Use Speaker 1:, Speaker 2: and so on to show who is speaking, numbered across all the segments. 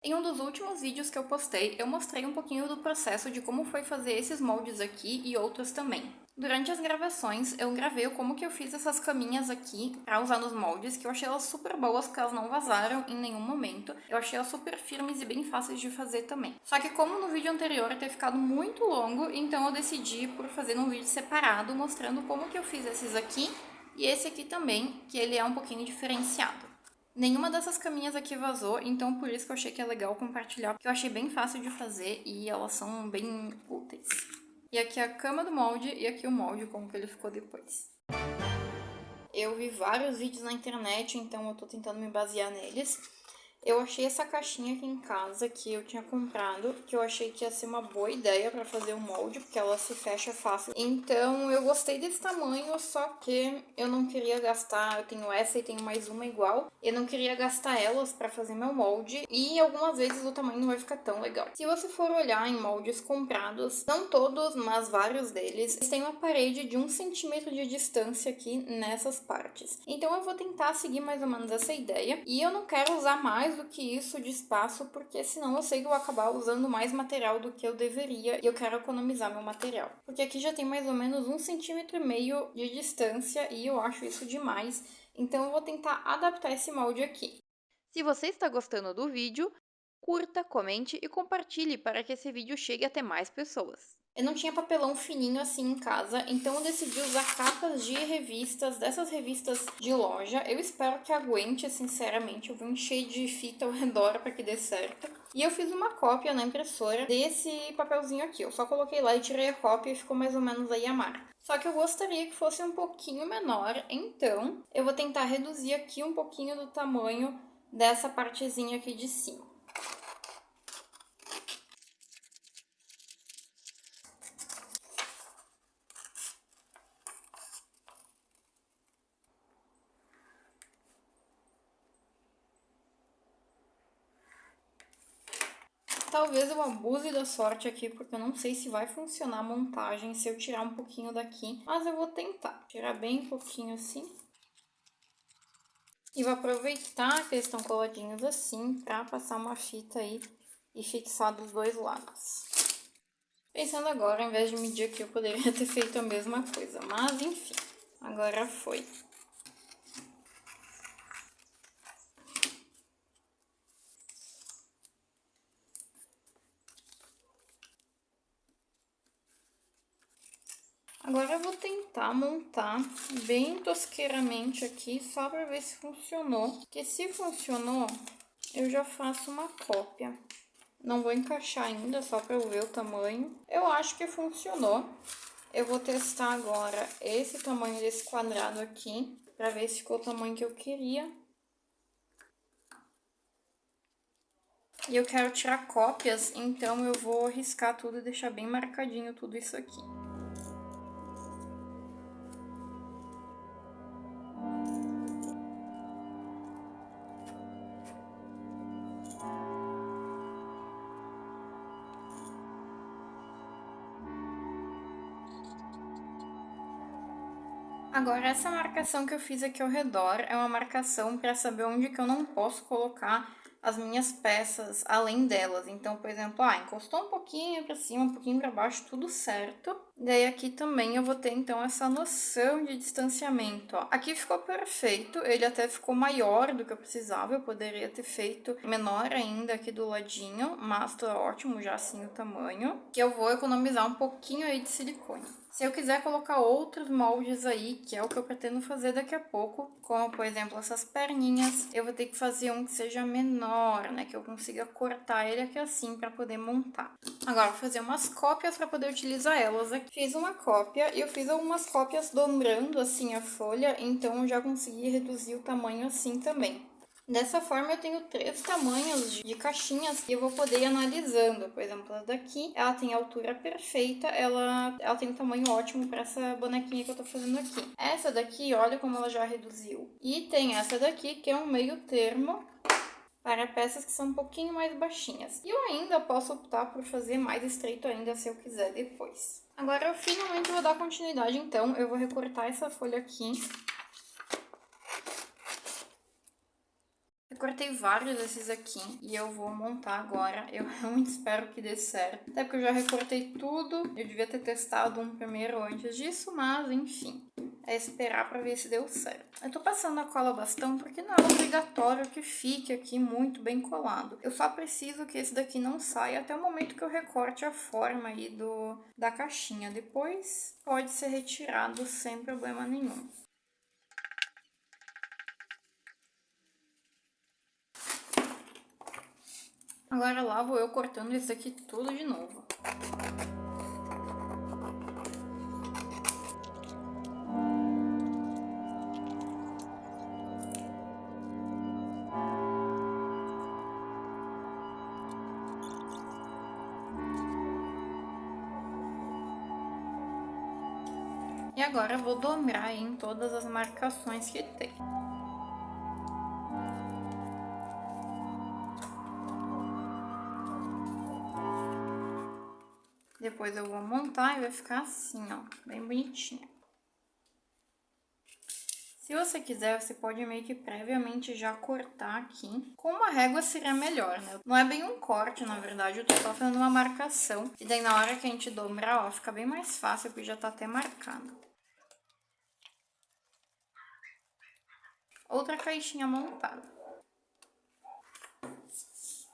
Speaker 1: Em um dos últimos vídeos que eu postei, eu mostrei um pouquinho do processo de como foi fazer esses moldes aqui e outros também. Durante as gravações, eu gravei como que eu fiz essas caminhas aqui para usar nos moldes, que eu achei elas super boas porque elas não vazaram em nenhum momento. Eu achei elas super firmes e bem fáceis de fazer também. Só que como no vídeo anterior ter ficado muito longo, então eu decidi por fazer um vídeo separado mostrando como que eu fiz esses aqui e esse aqui também, que ele é um pouquinho diferenciado. Nenhuma dessas caminhas aqui vazou, então por isso que eu achei que é legal compartilhar, porque eu achei bem fácil de fazer e elas são bem úteis. E aqui é a cama do molde e aqui o molde, como que ele ficou depois. Eu vi vários vídeos na internet, então eu tô tentando me basear neles. Eu achei essa caixinha aqui em casa que eu tinha comprado, que eu achei que ia ser uma boa ideia para fazer o molde, porque ela se fecha fácil. Então eu gostei desse tamanho, só que eu não queria gastar, eu tenho essa e tenho mais uma igual. Eu não queria gastar elas para fazer meu molde e algumas vezes o tamanho não vai ficar tão legal. Se você for olhar em moldes comprados, não todos, mas vários deles, eles têm uma parede de 1 centímetro de distância aqui nessas partes. Então eu vou tentar seguir mais ou menos essa ideia e eu não quero usar mais do que isso de espaço, porque senão eu sei que eu vou acabar usando mais material do que eu deveria e eu quero economizar meu material. Porque aqui já tem mais ou menos 1,5 centímetro de distância e eu acho isso demais, então eu vou tentar adaptar esse molde aqui. Se você está gostando do vídeo, curta, comente e compartilhe para que esse vídeo chegue até mais pessoas. Eu não tinha papelão fininho assim em casa, então eu decidi usar capas de revistas, dessas revistas de loja. Eu espero que aguente, sinceramente, eu vou encher de fita ao redor para que dê certo. E eu fiz uma cópia na impressora desse papelzinho aqui. Eu só coloquei lá e tirei a cópia e ficou mais ou menos aí a marca. Só que eu gostaria que fosse um pouquinho menor, então eu vou tentar reduzir aqui um pouquinho do tamanho dessa partezinha aqui de cima. Talvez eu abuse da sorte aqui, porque eu não sei se vai funcionar a montagem se eu tirar um pouquinho daqui, mas eu vou tentar. Tirar bem pouquinho assim. E vou aproveitar que eles estão coladinhos assim, pra passar uma fita aí e fixar dos dois lados. Pensando agora, ao invés de medir aqui, eu poderia ter feito a mesma coisa, mas enfim, agora foi. Agora eu vou tentar montar bem tosqueiramente aqui, só para ver se funcionou. Porque se funcionou, eu já faço uma cópia. Não vou encaixar ainda, só para eu ver o tamanho. Eu acho que funcionou. Eu vou testar agora esse tamanho desse quadrado aqui, para ver se ficou o tamanho que eu queria. E eu quero tirar cópias, então eu vou riscar tudo e deixar bem marcadinho tudo isso aqui. Agora, essa marcação que eu fiz aqui ao redor é uma marcação para saber onde que eu não posso colocar as minhas peças além delas. Então, por exemplo, encostou um pouquinho para cima, um pouquinho para baixo, tudo certo. Daí aqui também eu vou ter então essa noção de distanciamento, ó. Aqui ficou perfeito, ele até ficou maior do que eu precisava, eu poderia ter feito menor ainda aqui do ladinho, mas tá ótimo já assim o tamanho. Que eu vou economizar um pouquinho aí de silicone. Se eu quiser colocar outros moldes aí, que é o que eu pretendo fazer daqui a pouco, como por exemplo essas perninhas, eu vou ter que fazer um que seja menor, né, que eu consiga cortar ele aqui assim para poder montar. Agora vou fazer umas cópias para poder utilizar elas aqui. Fiz uma cópia e eu fiz algumas cópias dobrando assim a folha, então eu já consegui reduzir o tamanho assim também. Dessa forma eu tenho 3 tamanhos de caixinhas que eu vou poder ir analisando. Por exemplo, essa daqui, ela tem a altura perfeita, ela tem um tamanho ótimo para essa bonequinha que eu tô fazendo aqui. Essa daqui, olha como ela já reduziu. E tem essa daqui, que é um meio termo para peças que são um pouquinho mais baixinhas. E eu ainda posso optar por fazer mais estreito ainda se eu quiser depois. Agora eu finalmente vou dar continuidade, então eu vou recortar essa folha aqui. cortei vários desses aqui e eu vou montar agora. Eu realmente espero que dê certo. Até porque eu já recortei tudo. Eu devia ter testado um primeiro antes disso, mas enfim. É esperar pra ver se deu certo. Eu tô passando a cola bastão porque não é obrigatório que fique aqui muito bem colado. Eu só preciso que esse daqui não saia até o momento que eu recorte a forma aí da caixinha. Depois pode ser retirado sem problema nenhum. Agora lá vou eu cortando isso aqui tudo de novo. E agora eu vou dobrar em todas as marcações que tem. Depois eu vou montar e vai ficar assim, ó, bem bonitinho. Se você quiser, você pode meio que previamente já cortar aqui. Com uma régua seria melhor, né? Não é bem um corte, na verdade, eu tô só fazendo uma marcação. E daí na hora que a gente dobrar, ó, fica bem mais fácil, porque já tá até marcado. Outra caixinha montada.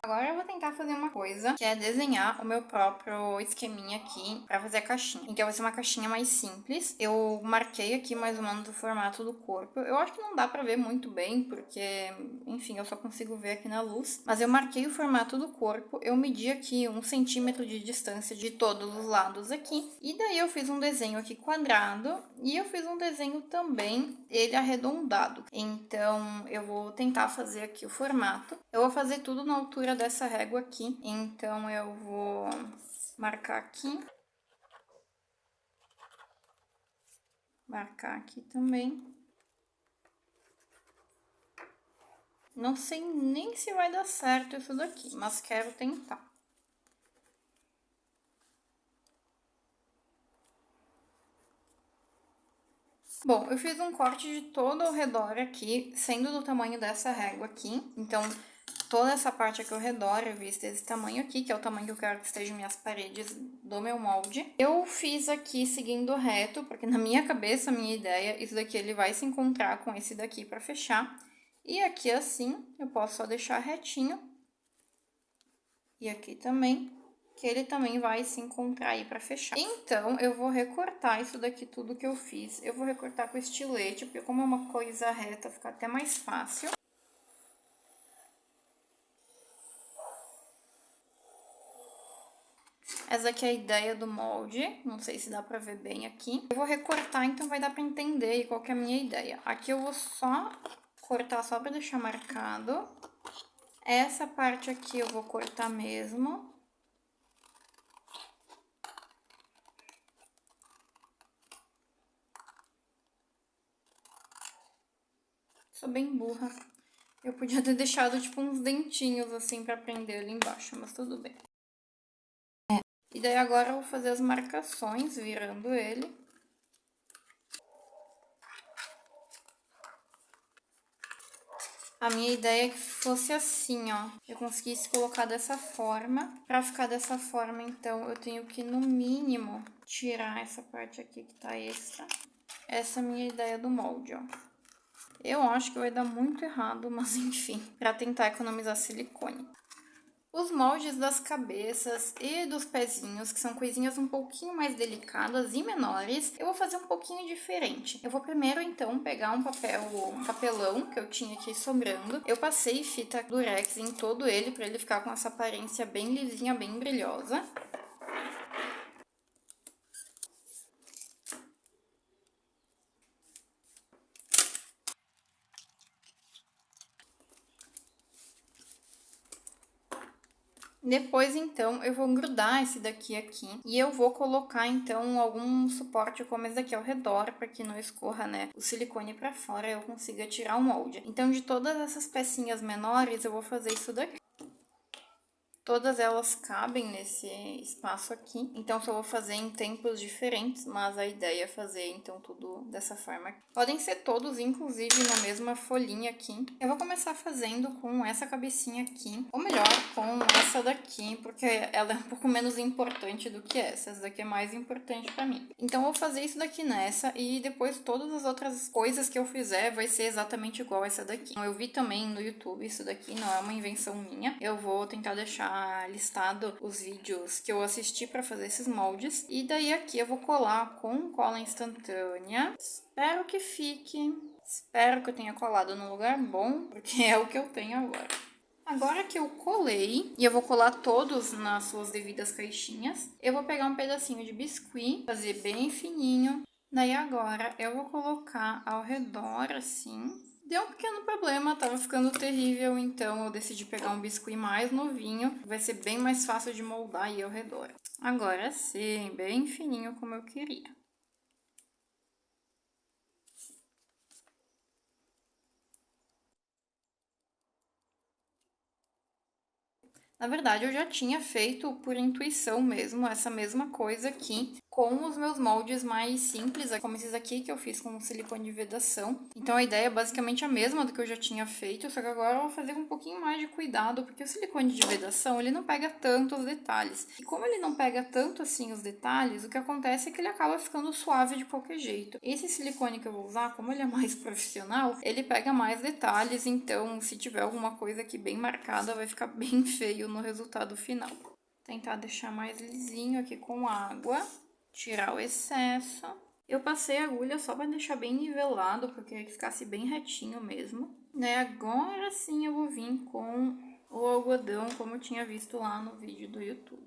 Speaker 1: Agora eu vou tentar fazer uma coisa, que é desenhar o meu próprio esqueminha aqui pra fazer a caixinha. Então vai ser uma caixinha mais simples. Eu marquei aqui mais ou menos o formato do corpo. Eu acho que não dá pra ver muito bem, porque, enfim, eu só consigo ver aqui na luz. Mas eu marquei o formato do corpo, eu medi aqui 1 centímetro de distância de todos os lados aqui. E daí eu fiz um desenho aqui quadrado e eu fiz um desenho também, ele arredondado. Então eu vou tentar fazer aqui o formato. Eu vou fazer tudo na altura dessa régua aqui, então eu vou marcar aqui, marcar aqui também. Não sei nem se vai dar certo isso daqui, mas quero tentar. Bom, eu fiz um corte de todo ao redor aqui, sendo do tamanho dessa régua aqui, então toda essa parte aqui ao redor eu fiz desse tamanho aqui, que é o tamanho que eu quero que estejam minhas paredes do meu molde. Eu fiz aqui seguindo reto, porque na minha cabeça, a minha ideia, isso daqui ele vai se encontrar com esse daqui pra fechar. E aqui assim, eu posso só deixar retinho. E aqui também, que ele também vai se encontrar aí pra fechar. Então, eu vou recortar isso daqui tudo que eu fiz. Eu vou recortar com estilete, porque como é uma coisa reta, fica até mais fácil. Essa aqui é a ideia do molde, não sei se dá pra ver bem aqui. Eu vou recortar, então vai dar pra entender aí qual que é a minha ideia. Aqui eu vou só cortar só pra deixar marcado. Essa parte aqui eu vou cortar mesmo. Sou bem burra. Eu podia ter deixado tipo uns dentinhos assim pra prender ali embaixo, mas tudo bem. E daí agora eu vou fazer as marcações, virando ele. A minha ideia é que fosse assim, ó. Eu conseguisse colocar dessa forma. Pra ficar dessa forma, então, eu tenho que, no mínimo, tirar essa parte aqui que tá extra. Essa é a minha ideia do molde, ó. Eu acho que vai dar muito errado, mas enfim, pra tentar economizar silicone. Os moldes das cabeças e dos pezinhos, que são coisinhas um pouquinho mais delicadas e menores, eu vou fazer um pouquinho diferente. Eu vou primeiro, então, pegar um papelão que eu tinha aqui sobrando. Eu passei fita durex em todo ele, para ele ficar com essa aparência bem lisinha, bem brilhosa. Depois, então, eu vou grudar esse daqui aqui e eu vou colocar, então, algum suporte como esse daqui ao redor para que não escorra, né, o silicone para fora e eu consiga tirar o molde. Então, de todas essas pecinhas menores, eu vou fazer isso daqui. Todas elas cabem nesse espaço aqui, então só vou fazer em tempos diferentes, mas a ideia é fazer então tudo dessa forma. Podem ser todos, inclusive, na mesma folhinha aqui. Eu vou começar fazendo com essa cabecinha aqui, ou melhor, com essa daqui, porque ela é um pouco menos importante do que essa. Essa daqui é mais importante pra mim. Então eu vou fazer isso daqui nessa, e depois todas as outras coisas que eu fizer vai ser exatamente igual essa daqui. Eu vi também no YouTube, isso daqui não é uma invenção minha. Eu vou tentar deixar listado os vídeos que eu assisti para fazer esses moldes. E daí aqui eu vou colar com cola instantânea. Espero que fique. Espero que eu tenha colado no lugar bom, porque é o que eu tenho agora. Agora que eu colei, e eu vou colar todos nas suas devidas caixinhas, eu vou pegar um pedacinho de biscuit, fazer bem fininho. Daí agora eu vou colocar ao redor assim. Deu um pequeno problema, tava ficando terrível, então eu decidi pegar um biscuit mais novinho. Vai ser bem mais fácil de moldar aí ao redor. Agora sim, bem fininho como eu queria. Na verdade, eu já tinha feito por intuição mesmo essa mesma coisa aqui com os meus moldes mais simples, como esses aqui que eu fiz com silicone de vedação. Então a ideia é basicamente a mesma do que eu já tinha feito, só que agora eu vou fazer com um pouquinho mais de cuidado, porque o silicone de vedação, ele não pega tanto os detalhes. E como ele não pega tanto assim os detalhes, o que acontece é que ele acaba ficando suave de qualquer jeito. Esse silicone que eu vou usar, como ele é mais profissional, ele pega mais detalhes, então se tiver alguma coisa aqui bem marcada, vai ficar bem feio no resultado final. Vou tentar deixar mais lisinho aqui com água. Tirar o excesso. Eu passei a agulha só para deixar bem nivelado, porque queria que ficasse bem retinho mesmo. Né, agora sim eu vou vir com o algodão, como eu tinha visto lá no vídeo do YouTube.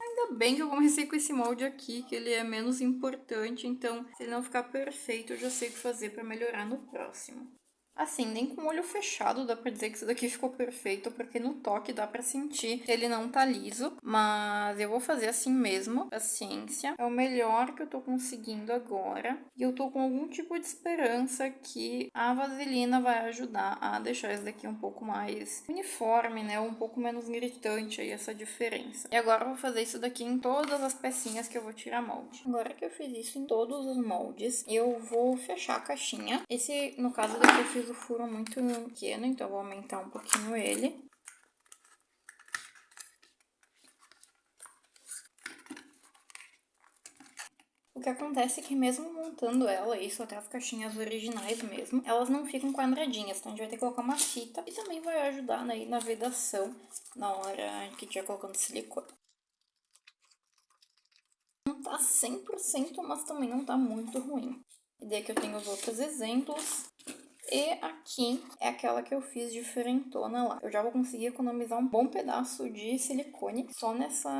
Speaker 1: Ainda bem que eu comecei com esse molde aqui, que ele é menos importante, então se ele não ficar perfeito, eu já sei o que fazer para melhorar no próximo. Assim, nem com o olho fechado dá pra dizer que isso daqui ficou perfeito, porque no toque dá pra sentir que ele não tá liso, mas eu vou fazer assim mesmo, paciência. É o melhor que eu tô conseguindo agora, e eu tô com algum tipo de esperança que a vaselina vai ajudar a deixar isso daqui um pouco mais uniforme, né, um pouco menos gritante aí essa diferença. E agora eu vou fazer isso daqui em todas as pecinhas que eu vou tirar molde. Agora que eu fiz isso em todos os moldes, eu vou fechar a caixinha. Esse, no caso daqui, eu fiz o furo muito pequeno, então eu vou aumentar um pouquinho ele. O que acontece é que mesmo montando ela, isso até as caixinhas originais mesmo, elas não ficam quadradinhas, então a gente vai ter que colocar uma fita e também vai ajudar aí na vedação na hora que estiver colocando silicone. Não tá 100%, mas também não tá muito ruim. E daí que eu tenho os outros exemplos. E aqui é aquela que eu fiz diferentona lá. Eu já vou conseguir economizar um bom pedaço de silicone só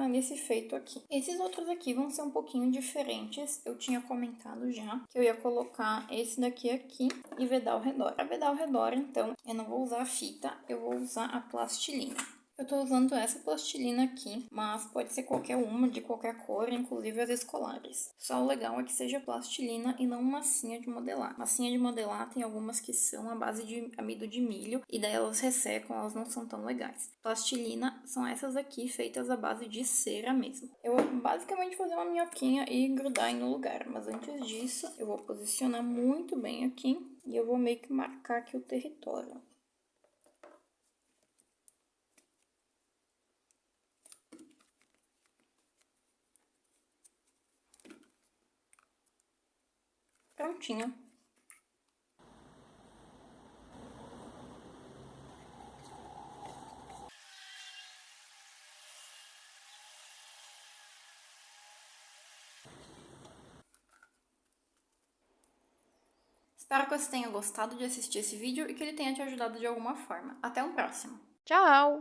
Speaker 1: nesse feito aqui. Esses outros aqui vão ser um pouquinho diferentes. Eu tinha comentado já que eu ia colocar esse daqui aqui e vedar ao redor. Para vedar ao redor, então, eu não vou usar a fita, eu vou usar a plastilina. Eu tô usando essa plastilina aqui, mas pode ser qualquer uma, de qualquer cor, inclusive as escolares. Só o legal é que seja plastilina e não massinha de modelar. Massinha de modelar tem algumas que são à base de amido de milho, e daí elas ressecam, elas não são tão legais. Plastilina são essas aqui, feitas à base de cera mesmo. Eu vou basicamente fazer uma minhoquinha e grudar em um lugar, mas antes disso, eu vou posicionar muito bem aqui, e eu vou meio que marcar aqui o território. Prontinho. Espero que você tenha gostado de assistir esse vídeo e que ele tenha te ajudado de alguma forma. Até um próximo.
Speaker 2: Tchau!